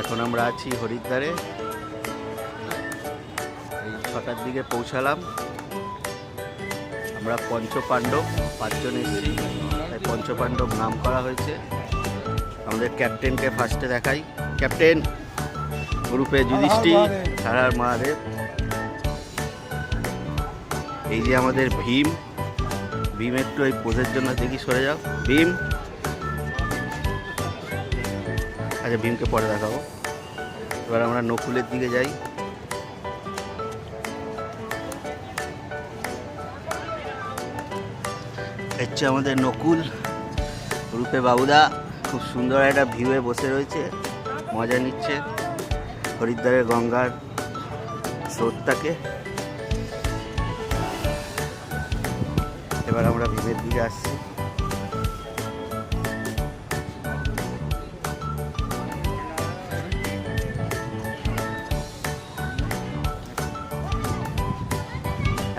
এখন আমরা আছি হরিদ্বারে। এই 6টার দিকে পৌঁছালাম। আমরা পঞ্চপাণ্ডব 5 জন এসেছি, তাই পঞ্চপাণ্ডব নাম করা হয়েছে। আমাদের ক্যাপ্টেনকে ফার্স্টে দেখাই। ক্যাপ্টেন গ্রুপে যুধিষ্ঠির, হর হর মহাদেব। এই যে আমাদের ভীম। ভীম একটু এই পোজের জন্য দেখি সরে যাও। ভীম, আচ্ছা ভীমকে পরে দেখাবো। এবার আমরা নকুলের দিকে যাই। হচ্ছে আমাদের নকুল, রূপে বাবুদা খুব সুন্দর একটা ভিউয়ে বসে রয়েছে, মজা নিচ্ছে হরিদ্বারের গঙ্গার স্রোতটাকে। এবার আমরা ভীমের দিকে আসছি।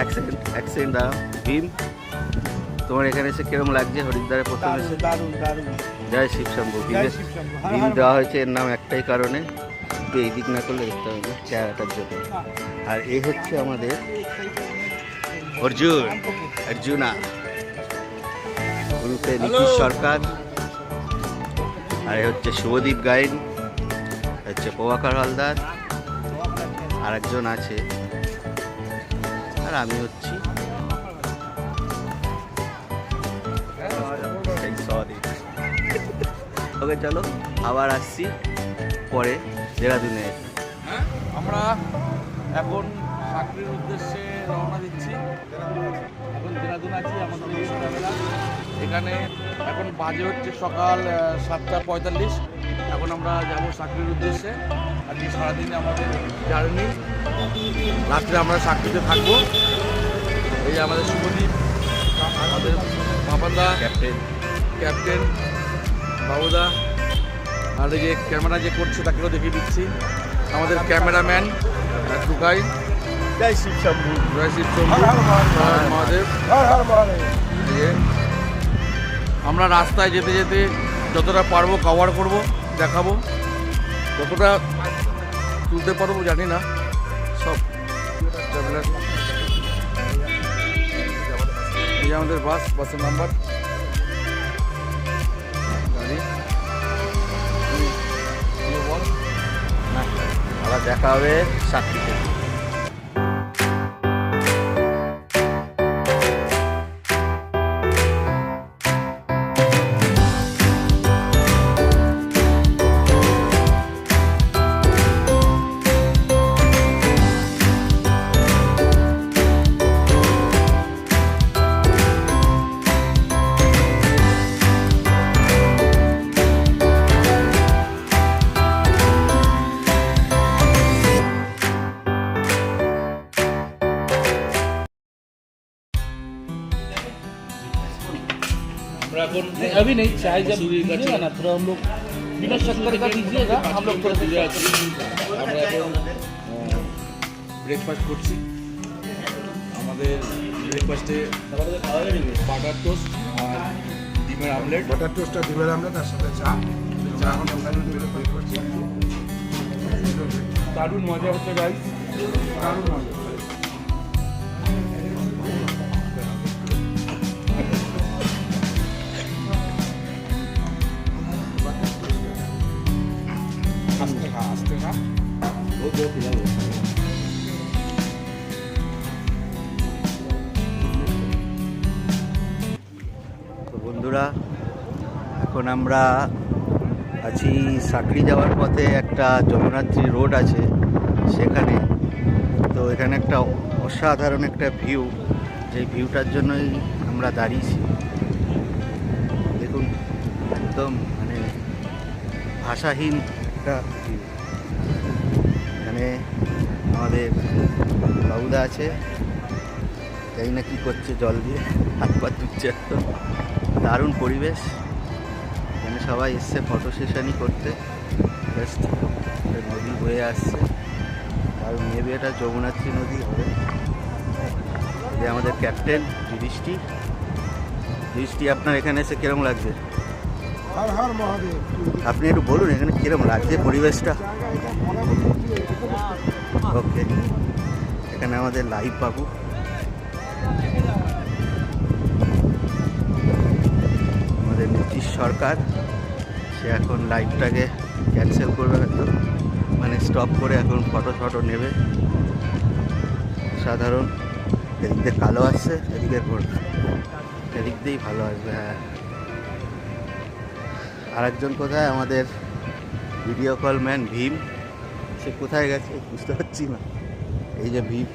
এক সেকেন্ড দাঁড়াও। ভীম, তোমার এখানে এসে কিরকম লাগছে হরিদ্বারে প্রথম এসে? দারুণ দারুণ। জয় শিবশম্ভু। ভীম দেওয়া হয়েছে এর নাম একটাই কারণে, একটু এই দিক না করলে দেখতে হবে না, চেহারাটার জন্য। আর এই হচ্ছে আমাদের অর্জুনা গ্রুপে নীতিশ সরকার। আর এই হচ্ছে শুভদীপ গাইন, হচ্ছে প্রভাকর হালদার, আর একজন আছে, আর আমি হচ্ছি ওকে। চলো আবার আসছি পরে দেরাদুনে। আমরা এখন চাকরির উদ্দেশ্যে রওনা দিচ্ছি। এখন দেরাদুন আছি আমাদের এই সকালবেলা। এখানে এখন বাজে হচ্ছে সকাল 7:45। এখন আমরা যাবো চাকরির উদ্দেশ্যে। আজকে সারাদিনে আমাদের জার্নি, রাত্রে আমরা চাকরিতে থাকবো। এই যে আমাদের শুভদীপ, আমাদের বাবাদা, ক্যাপ্টেন বাবুদা, আর এই যে ক্যামেরা যে করছে তাকেও দেখিয়ে দিচ্ছি, আমাদের ক্যামেরাম্যান টুকাই। জয় শিবশম্ভু। জয় শিবশম্ভু, মহাদেব। আমরা রাস্তায় যেতে যেতে যতটা পারবো কভার করব, দেখাবো। যতটা তুলতে পারবো জানি না, সব ট্রাভেলার। এই আমাদের বাসের নাম্বার গাড়ি। আবার দেখা হবে চাকরিতে। अभी नहीं, चाय जब दीजिएगा ना थोड़ा हम लोग बिना शक्कर का दीजिएगा, हम लोग थोड़ा दीजिए। আমরা এখন ব্রেকফাস্ট করছি। আমাদের ব্রেকফাস্টে বাটার টোস্ট আর ডিমের আমলেট। বাটার টোস্ট আর ডিমের আমলেট, তার সাথে চা। এখন আমরা ব্রেকফাস্ট দারুণ মজা হচ্ছে গাইস, দারুণ মজা। তো বন্ধুরা, এখন আমরা আছি সাকরি যাওয়ার পথে। একটা যমুনাত্রী রোড আছে সেখানে। তো এখানে একটা অসাধারণ একটা ভিউ, যেই ভিউটার জন্যই আমরা দাঁড়িয়েছি। দেখুন, একদম মানে ভাষাহীন একটা ভিউ। এখানে আমাদের বাবুদা আছে, জানি না কী করছে, জল দিয়ে হাত পা ধুচ্ছে। একদম দারুণ পরিবেশ। এখানে সবাই এসছে ফটো সেশনই করতে। জাস্ট নদী বয়ে আসছে, আর মেবি এটা যমুনাত্রী নদী হবে। এই যে আমাদের ক্যাপ্টেন যুধিষ্ঠির। আপনার এখানে এসে কিরকম লাগছে? হর হর মহাদেব। আপনি একটু বলুন এখানে কিরম লাগছে পরিবেশটা। ওকে, এখানে আমাদের লাইভ বাবু। আমাদের নীতিশ সরকার, সে এখন লাইভটাকে ক্যান্সেল করবে হয়তো, মানে স্টপ করে এখন ফটো নেবে। সাধারণ এদিক দিয়ে কালো আসছে, এদিকে এদিক দিয়েই ভালো আসবে। হ্যাঁ, আরেকজন কোথায় আমাদের ভিডিও কল ম্যান ভীম, সে কোথায় গেছে বুঝতে পারছি না। এই যে ভীম,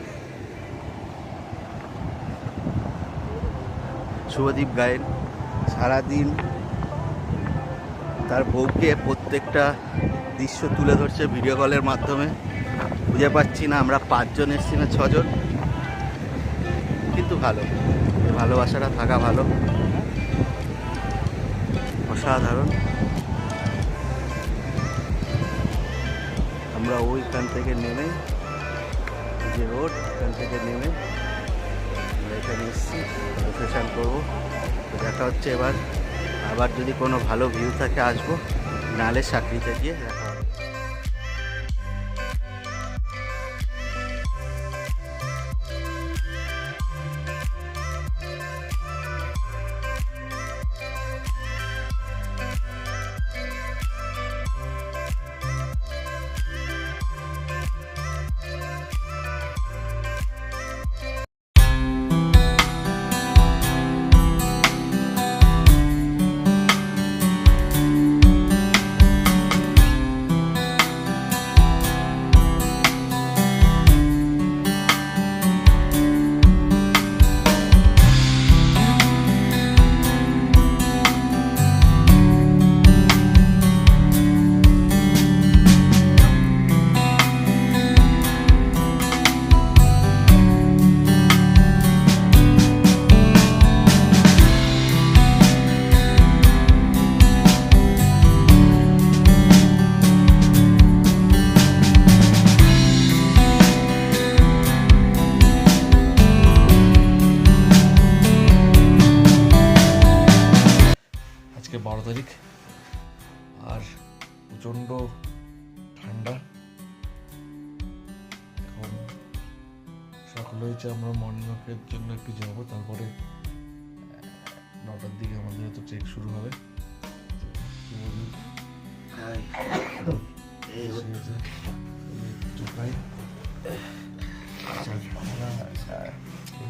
শুভদীপ গায়েন সারাদিন তার বউকে প্রত্যেকটা দৃশ্য তুলে ধরছে ভিডিও কলের মাধ্যমে। বুঝে পাচ্ছি না আমরা 5 জন এসেছি না 6 জন, কিন্তু ভালো, এই ভালোবাসাটা থাকা ভালো, অসাধারণ। আমরা ওইখান থেকে নেমে, যে রোড এখান থেকে নেমে আমরা এখানে এসেছি লোকেশান করবো। তো দেখা হচ্ছে এবার, আবার যদি কোনো ভালো ভিউ থাকে আসবো, নালে সাকরিতে গিয়ে দেখা হবে। আজকে 12 তারিখ, আর প্রচণ্ড ঠান্ডা। এখন সকাল হয়েছে, আমরা মর্নিং ওয়াকের জন্য একটু যাবো, তারপরে 9টার দিকে আমাদের হয়তো ট্রেক শুরু হবে।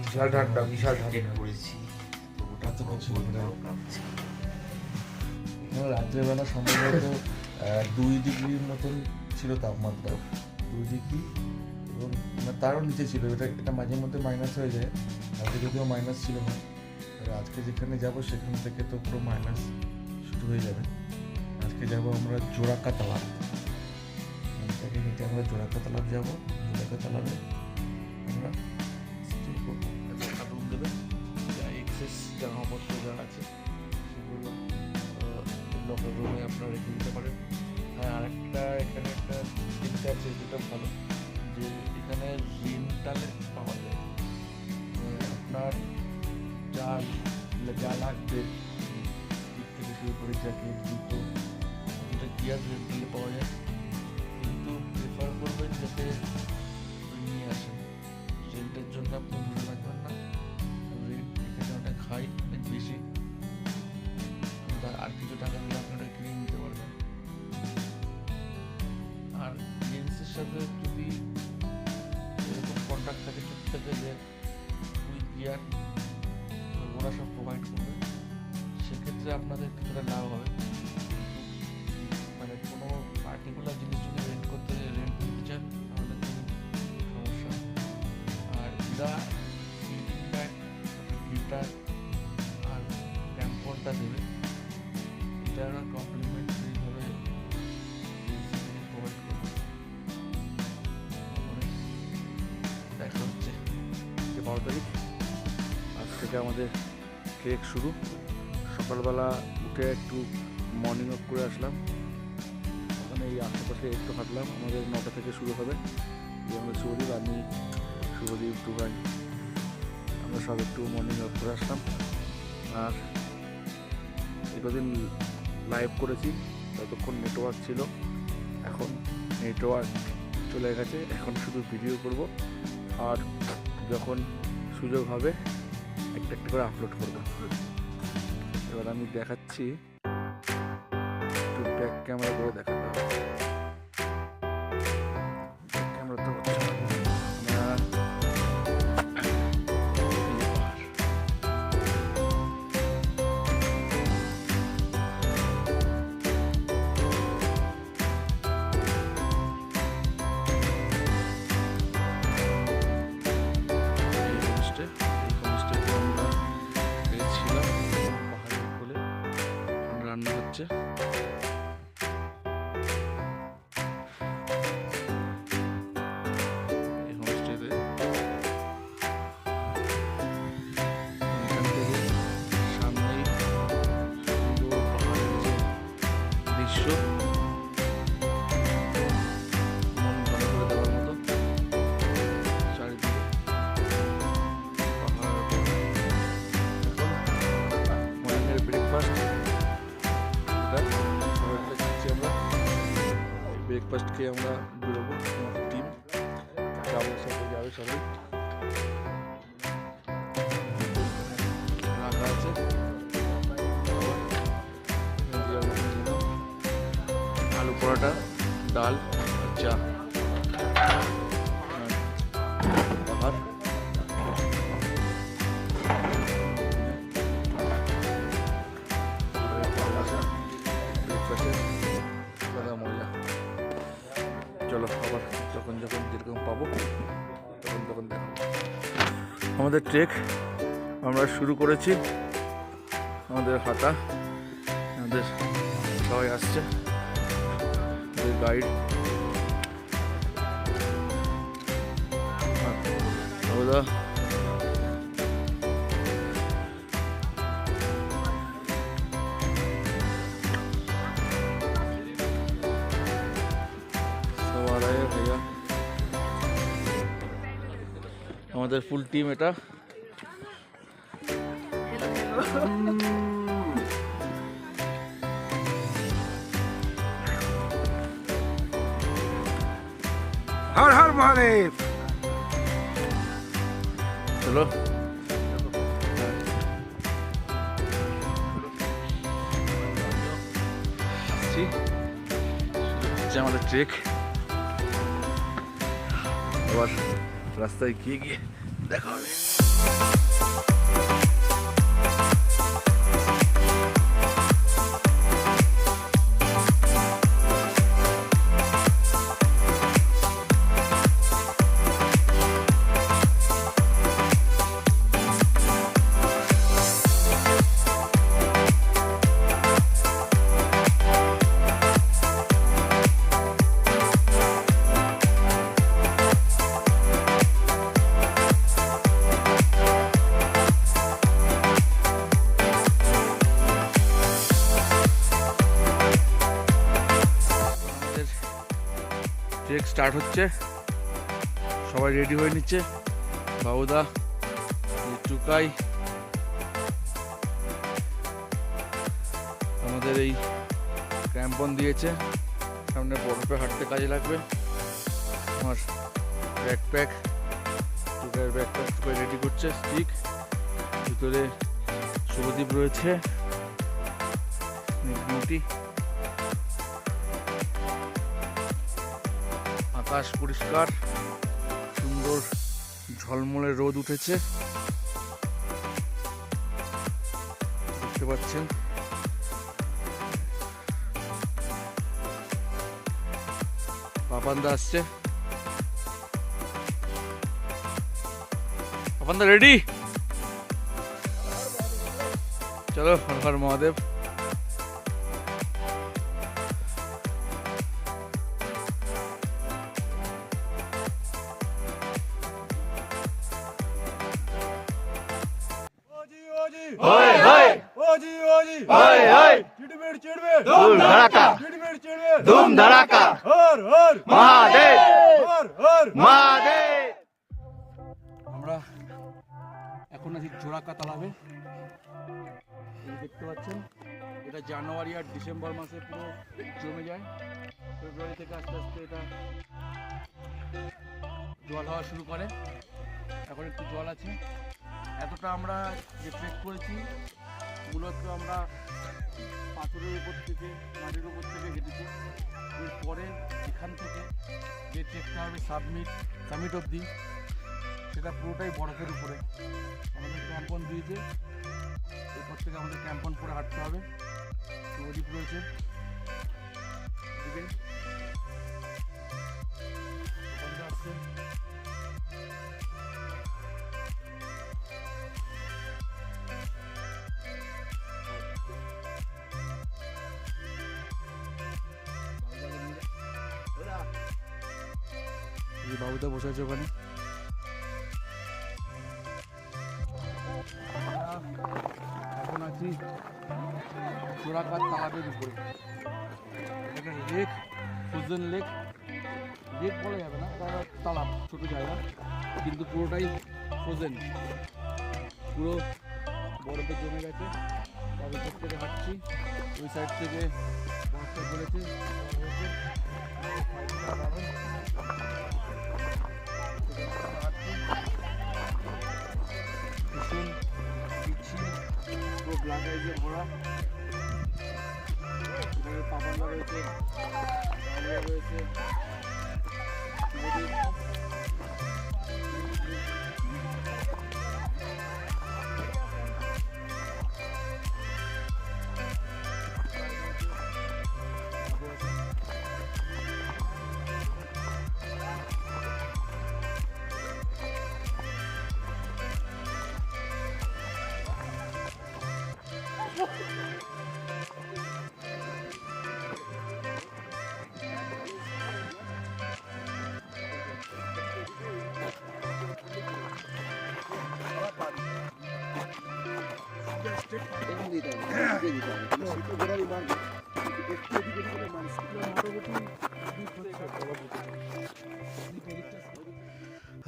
বিশাল ঠান্ডা, বিশাল ঠান্ডা। পড়েছি তো ওটা তো কিছু কাঁপছে। এখানে রাত্রেবেলা সম্ভবত 2 ডিগ্রির মতন ছিল তাপমাত্রা, 2 ডিগ্রি, এবং তারও নিচে ছিল। এটা মাঝে মধ্যে মাইনাস হয়ে যায়, আজকে যদিও মাইনাস ছিল না। আজকে যেখানে যাব সেখান থেকে তো পুরো মাইনাস শুরু হয়ে যাবে। আজকে যাব আমরা জোড়াকা তালাব, এটাকে হেঁটে আমরা জোড়াকা তালাব যাবো। জোড়াকা তালাবে আমরা স্টে করবো, একটা রুম দেবে, যা এক্সেস জামাপত্র যা আছে সেগুলো লকার রুমে আপনারা রেখে দিতে পারেন। হ্যাঁ, আরেকটা এখানে একটা জিনিস আছে যেটা ভালো, যে এখানে রেন্টালে পাওয়া যায়। আপনার যা লাগবে, দিক থেকে শুরু করে জ্যাকেট, জুতো, যেটা গিয়ার রেন্টালে পাওয়া যায়। কিন্তু প্রেফার করবেন যাতে নিয়ে আসেন, রেন্টের জন্য আপনি ধরে রাখবেন না। রেন্ট এখানে অনেক হাই, অনেক বেশি, আর কিছু টাকা দিলে আপনারা কিনে নিতে পারবেন। আর এজেন্সির সাথে যদি এরকম কন্ট্যাক্ট থাকে চুক্তি থাকে যে উইথ গিয়ার ওরা সব প্রোভাইড করবে, সেক্ষেত্রে আপনাদের কিছুটা লাভ হবে। মানে কোনো পার্টিকুলার জিনিস যদি রেন্ট নিতে চান তাহলে খুব সমস্যা। আর এরা স্লিপিং ব্যাগ, হিটার আর ট্যাম্পনটা দেবে, এটা ওরা কমপ্লিমেন্টারিভাবে প্রোভাইড করবে। দেখা হচ্ছে 12 তারিখ, আজ থেকে আমাদের ট্রেক শুরু। সকালবেলা উঠে একটু মর্নিং ওয়াক করে আসলাম, ওখানে এই আশেপাশে একটু হাঁটলাম। আমাদের 9টা থেকে শুরু হবে। এই আমাদের শুভদীপ, আমি, শুভদীপ, দুবাই, আমরা সব একটু মর্নিং ওয়াক করে আসলাম। আর এ কদিন লাইভ করেছি, ততক্ষণ নেটওয়ার্ক ছিল। এখন নেটওয়ার্ক চলে গেছে, এখন শুধু ভিডিও করব, আর যখন সুযোগ হবে একটা একটা করে আপলোড করব। এবার আমি দেখাচ্ছি, একটু ব্যাক ক্যামেরা করে দেখাতে হবে। ব্যাক ক্যামেরা তো হচ্ছে না। রান্না হচ্ছে, এই হোমস্টেতে এখান থেকে সামনেই সুন্দর পাহাড়ের যে দৃশ্য, মন ভালো করে দেওয়ার মতো। চারিদিকে পাহাড়। মর্নিংয়ের ব্রেকফাস্ট ব্রেকফাস্ট খেয়ে আমরা বেরোবো। আমাদের টিম যাবো, সাথে যাবে সবাই। রাখা আছে আলু পরোটা, ডাল, চা, পাহাড়। চলো আবার যখন যখন যেরকম পাবো তখন তখন দেখাবো। আমাদের ট্রেক আমরা শুরু করেছি, আমাদের হাঁটা, আমাদের সবাই আসছে, আমাদের গাইড দাদা। ভাইয়া আমাদের ফুল টিম এটা। हर हर महादेव। চলো আমাদের ট্রেক। আবার রাস্তায় গিয়ে গিয়ে দেখা হবে। ট্রেক স্টার্ট হচ্ছে, সবাই রেডি হয়ে নিচ্ছে। বাবুদা, টুকাই, আমাদের এই ক্র্যাম্পন দিয়েছে, সামনে বরফে হাঁটতে কাজে লাগবে। আমার ব্যাকপ্যাক, টুকাইয়ের ব্যাকপ্যাক টুকাই রেডি করছে, স্টিক, ভিতরে শুভদীপ রয়েছে, বিউটি। আকাশ পরিষ্কার, সুন্দর ঝলমলে রোদ উঠেছে, দেখতে পাচ্ছেন। পাপান্দা আসছে, পাপান্দা রেডি? চলো হর হর মহাদেব। होय होय ओजी ओजी होय होय चिड़बेड़ चिड़बेड़ धूम धड़ाका चिड़बेड़ चिड़बेड़ धूम धड़ाका हर हर महादेव हर हर महादेव। আমরা এখন আছি জোড়াকা তালাবে, দেখতে পাচ্ছেন এটা জানুয়ারি আর ডিসেম্বর মাসে পুরো জমে যায়। ফেব্রুয়ারি থেকে আস্তে আস্তে এটা জল হওয়া শুরু করে। এখন একটু জল আছে। এতটা আমরা যে ট্রেক করেছি মূলত আমরা পাথরের উপর থেকে মাটির উপর থেকে হেঁটেছি। এরপরে এখান থেকে যে ট্রেকটা হবে সামিট অবধি সেটা পুরোটাই বরফের উপরে। আমাদের ক্যাম্পন দিয়েছে, এরপর থেকে আমাদের ক্যাম্পন পরে হাঁটতে হবে। নদী রয়েছে এদিকে আসছে। বাবুদা বসে আছে ওখানে। এখন আছি চোরাকাত তালাবের উপরে। এটা লেক, ফ্রোজেন লেক। লেক বলা যাবে না, কারণ তালাব ছোটো জায়গা, কিন্তু পুরোটাই ফ্রোজেন, পুরো বরফে জমে গেছে। তার উপর থেকে হাঁটছি, ওই সাইড থেকে বরফটা পড়েছে। ভীষণ পিচ্ছিল, পুরো ব্ল্যাক আইজে ভরা। পাপান্ডা রয়েছে, রয়েছে নদী।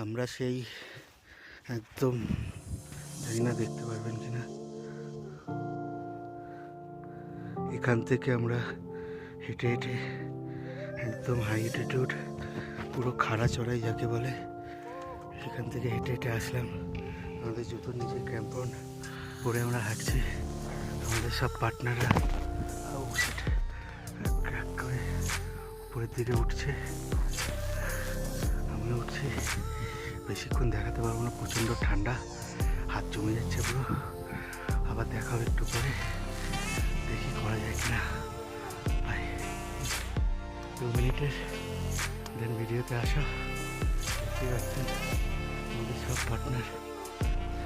আমরা সেই একদম জানি না দেখতে পারবেন কিনা, এখান থেকে আমরা হেঁটে হেঁটে একদম হাই অ্যাটিটিউড, পুরো খাড়া চড়াই যাকে বলে, এখান থেকে হেঁটে হেঁটে আসলাম। আমাদের জুতোর নিচে ক্র্যাম্পন পরে আমরা হাঁটছি। আমাদের সব পার্টনাররা ক্র্যাক করে উপরের দিকে উঠছে, আমি উঠছি। বেশিক্ষণ দেখাতে পারবো না, প্রচণ্ড ঠান্ডা, হাত জমে যাচ্ছে পুরো। আবার দেখাও একটু পরে, দেখি করা যায় কিনা। ভাই 2 মিনিটের দেন ভিডিওতে আসা। দেখতে পাচ্ছেন আমাদের সব পার্টনার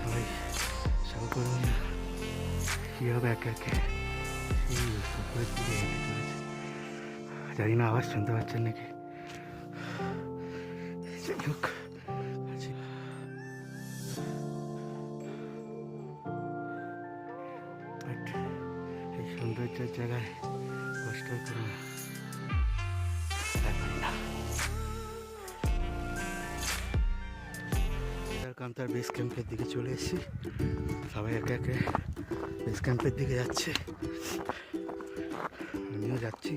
সবাই করুন কীভাবে একে একে সেই উপরের দিকে হেঁটে চলেছে। জানি না আওয়াজ শুনতে পাচ্ছেন নাকি। যাই হোক, এই সৌন্দর্যের জায়গায় কষ্ট করুন না। কান্তার বেস ক্যাম্পের দিকে চলে এসেছি। সবাই একে একে বেস ক্যাম্পের দিকে যাচ্ছে, আমিও যাচ্ছি।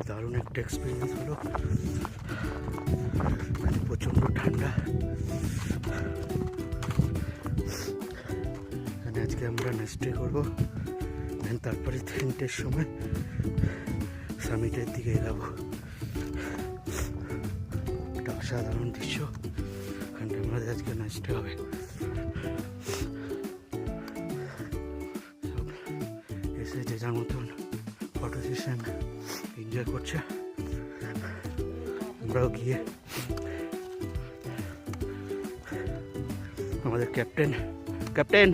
দারুণ একটা এক্সপিরিয়েন্স হলো, প্রচণ্ড ঠান্ডা। এখানে আজকে আমরা নাস্টে করবো, তারপরে 3টের সময় সামিটের দিকে এগাবো। একটা অসাধারণ দৃশ্য, এখানটা আমাদের আজকে নাচতে হবে। সব এসে যে যার মতন ফটো সেশন এনজয় করছে। আমরাও গিয়ে আমাদের ক্যাপ্টেন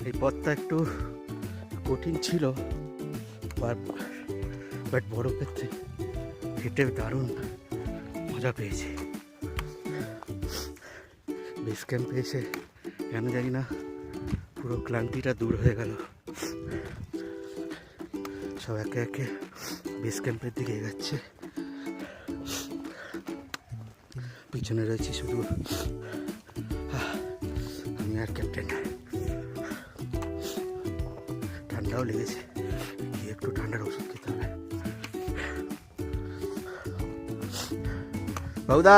এই পথটা একটু কঠিন ছিল, বাট বরফের থেকে হেঁটে দারুণ মজা পেয়েছি। বেস ক্যাম্পে এসে কেন জানি না পুরো ক্লান্তিটা দূর হয়ে গেল। সব একে একে বেস ক্যাম্পের দিকে এগাচ্ছে। পেছনে রয়েছে শুধু আমি আর ক্যাপ্টেন। ঠান্ডাও লেগেছে, গিয়ে একটু ঠান্ডার ওষুধ খেতে হবে। বাবুদা,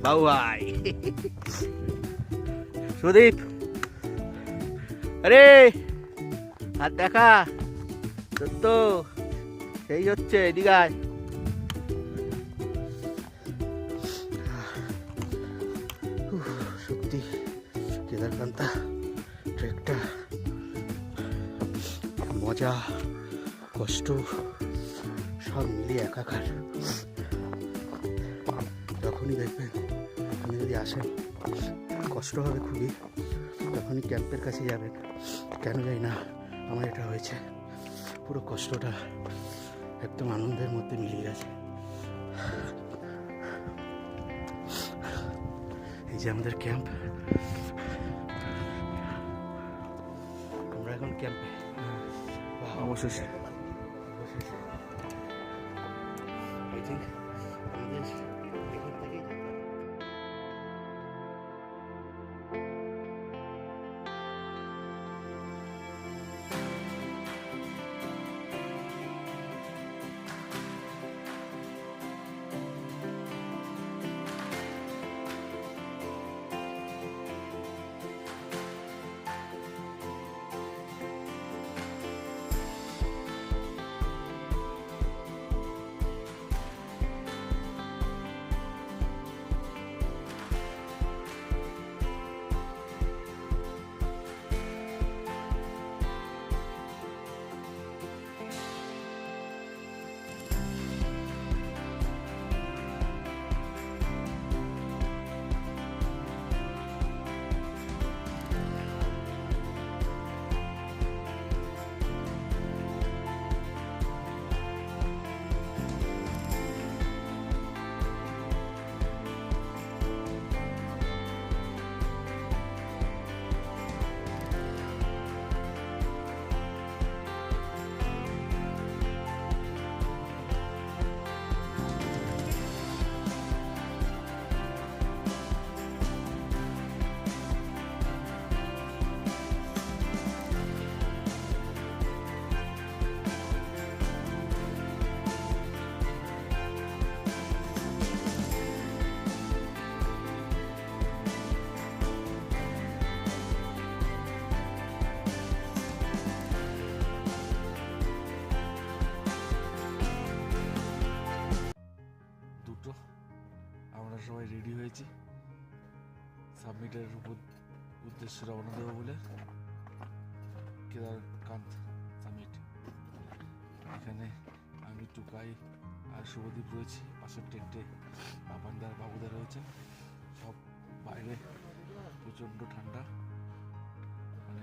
বাবু ভাই, সুদীপ, আরে হাত দেখা তো সেই হচ্ছে, এদিকে আয়। সত্যি কেদারকান্তা ট্রেকটা মজা কষ্ট সব মিলিয়ে একাকার। যখনই দেখবেন আপনি যদি আসেন কষ্ট হবে খুবই, তখনই ক্যাম্পের কাছে যাবেন। কেন যাই না, আমার এটা হয়েছে, পুরো কষ্টটা একদম আনন্দের মধ্যে মিলিয়ে গেছে। এই যে আমাদের ক্যাম্প, আমরা এখন ক্যাম্পে অবশেষে আই থিঙ্ক আমাদের এখান থেকেই সবাই রেডি হয়েছি সাবমিটের উদ্দেশ্যে রওনা দেবো বলে। কেদারকান্ত সামিট, এখানে আমি টুকাই আর শুভদীপ রয়েছি। পাশের টেন্টে বাবানদার বাবুদা রয়েছে। সব বাইরে প্রচণ্ড ঠান্ডা, মানে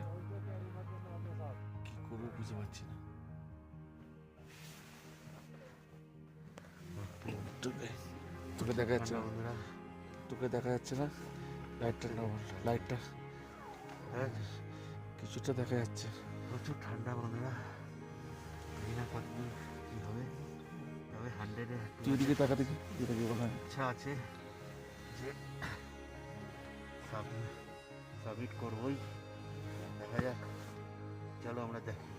কি করবো বুঝতে পারছি না। তোকে দেখা যাচ্ছে না, তোকে দেখা যাচ্ছে না, লাইটটা না, লাইটটা হ্যাঁ কিছুটা দেখা যাচ্ছে। প্রচুর ঠান্ডা বন্ধুরা, জানি না কতদিন কী হবে, তবে 100-এ তুই এদিকে তাকা দেখি, এদিকে বলা ইচ্ছা আছে যে সাবমিট করবই, দেখা যাক। চলো আমরা দেখি,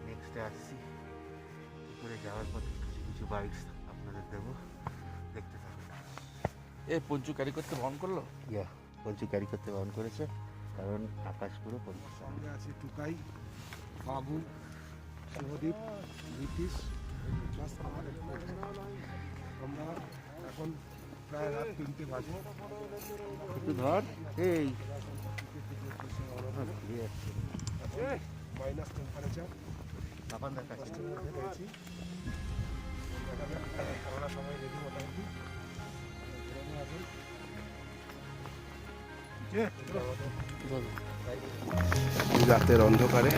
নেক্সটে আসছি কী করে যাওয়ার পথে কিছু কিছু বাইকস আপনাদের দেবো, দেখতে থাকুন। এ পঞ্চু ক্যারি করতে বন্ধ করলো, ইয়া পঞ্চু ক্যারি করতে বারণ করেছে, কারণ আকাশ পুরো পঞ্চু। সঙ্গে আছে টুকাই, বাবু, শুভদীপ, নীতিশ, প্লাস আমাদের আমরা এখন প্রায় রাত 3টে বাজে। একটু ধর, এই ঘুরে যাচ্ছে মাইনাস টেম্পারেচার আপনাদের কাছে। মধ্যে রয়েছি। আমরা সবাই রেডি মোটামুটি। রাতের অন্ধকারে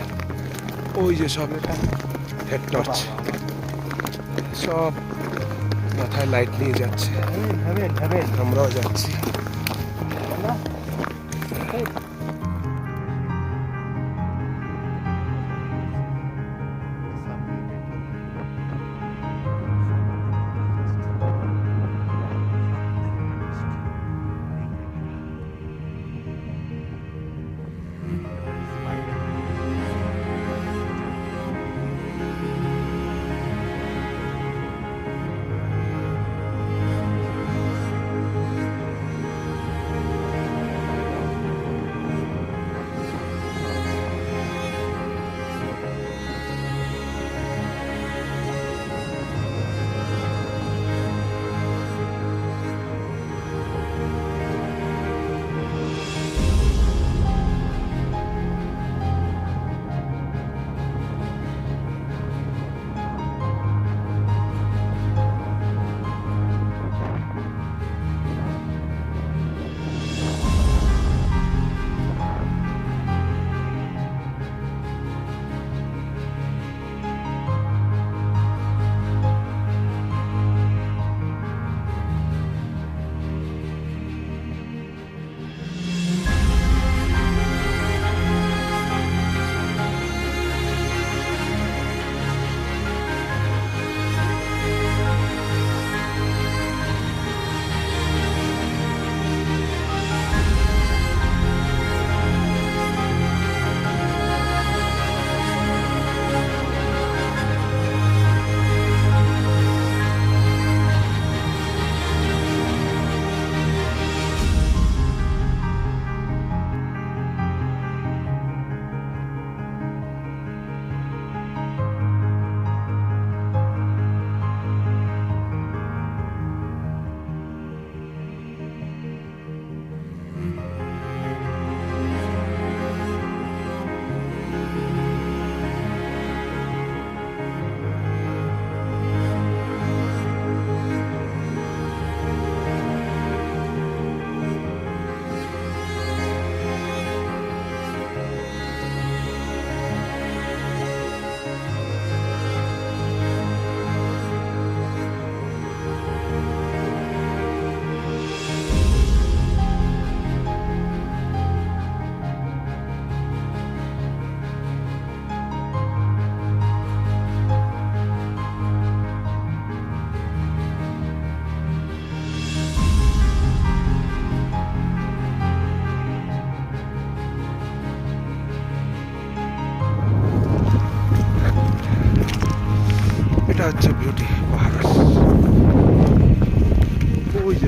ওই যে সব হেড টর্চ, সব মাথায় লাইট নিয়ে যাচ্ছে, আমরাও যাচ্ছি।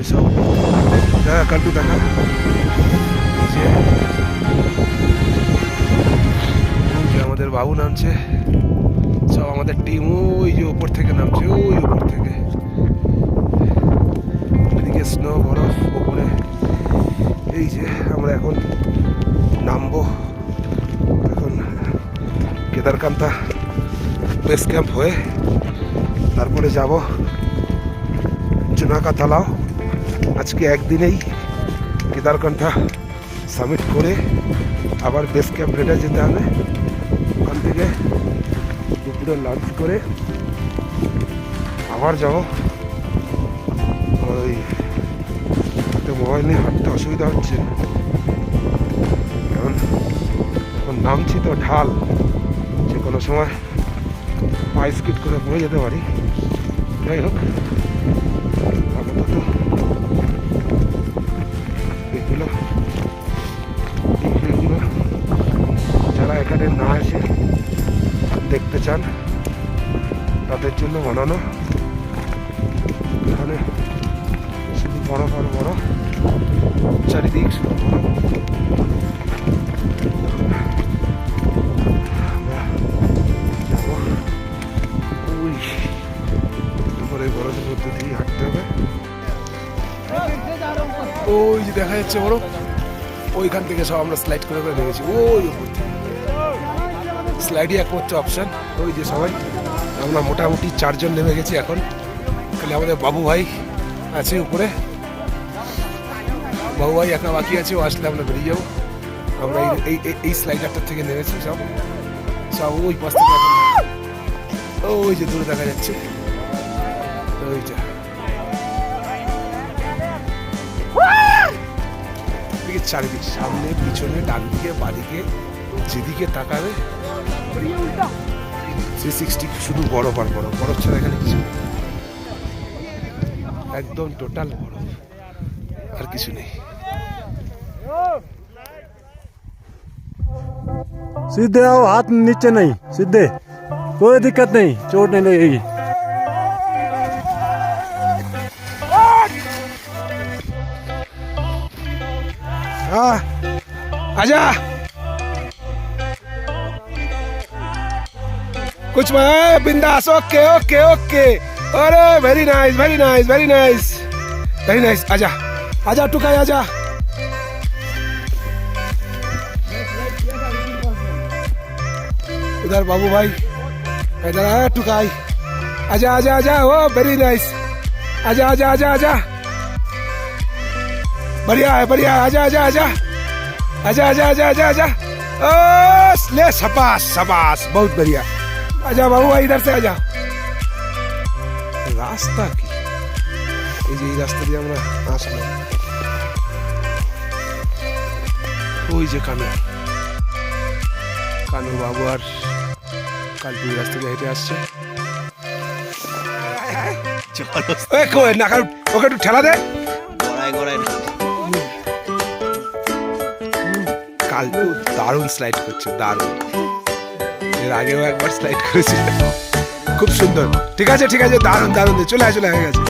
সব দেখা কান্টু দেখা এই যে আমাদের বাবু নামছে, সব আমাদের টিম ওই যে উপর থেকে নামছে, ওই উপর থেকে। এদিকে স্নো বরফ উপরে। এই যে আমরা এখন নামবো, এখন কেদারকান্তা বেস ক্যাম্প হয়ে তারপরে যাব চুনাকা তালাও। আজকে একদিনেই কেদারকান্তা সামিট করে আবার বেস ক্যাম্প রেডে যেতে হবে। ওখান থেকে দুপুরে লাঞ্চ করে আবার যাব। ওই মোবাইল নিয়ে হাঁটতে অসুবিধা হচ্ছে, কারণ এখন নামছি তো ঢাল, যে কোনো সময় পায়ে স্কিড করে পড়ে যেতে পারি। যাই হোক, আপাতত এগুলো যারা এখানে না এসে দেখতে চান তাদের জন্য বানানো। এখানে শুধু বরফ আর বরফ, চারিদিক শুধু বরফ। যাবো ওই দুপুরে বরফের মধ্যে দিয়ে হাঁটতে হবে। ওই যে দেখা যাচ্ছে বরফ, ওইখান থেকে সব আমরা স্লাইড করে করে নেমেছি। ওই উপর স্লাইডই একমাত্র অপশান। ওই যে সবাই আমরা মোটামুটি 4 জন নেমে গেছি এখন। খালি আমাদের বাবু ভাই আছে উপরে, বাবু ভাই একা বাকি আছে, ও আসলে আমরা বেরিয়ে যাবো। আমরা এই স্লাইডারটার থেকে নেমেছি সব সব ওই পাশ থেকে। ওই যে দূরে দেখা যাচ্ছে ওইটা, চারিদিক সামনে পিছনে ডান দিকে বাদিকে যেদিকে তাকাবে 360 শুধু বরফ আর বরফ। বরফ ছাড়া এখানে কিছু নেই, একদম টোটাল বরফ, আর কিছু নেই। सीधे आओ, हाथ नीचे नहीं, सीधे, कोई दिक्कत नहीं, चोट नहीं लगेगी। हाँ आजा, कुछ मैं बिंदास। ओके ओके ओके, अरे very nice very nice very nice very nice. आजा आजा टुकाई आजा। उधर बाबू भाई, इधर आया टुकाई। आजा आजा आजा, ओ वेरी नाइस। आजा आजा आजा आजा, बढ़िया है बढ़िया है। आजा आजा आजा आजा आजा आजा आजा आजा, ओ ले शाबाश शाबाश, बहुत बढ़िया। आजा बाबू भाई इधर से आजा। रास्ता की এই যে এই রাস্তা দিয়ে আমরা আসলাম। ওই যে কানু বাবু আর কালটু এই রাস্তা দিয়ে হেঁটে আসছে। ওকে একটু ঠেলা দে। কালটু দারুণ স্লাইড করছে, দারুণ। এর আগেও একবার স্লাইড করেছিল, খুব সুন্দর। ঠিক আছে ঠিক আছে, দারুণ দারুণ, চলে আসলে হয়ে গেছে।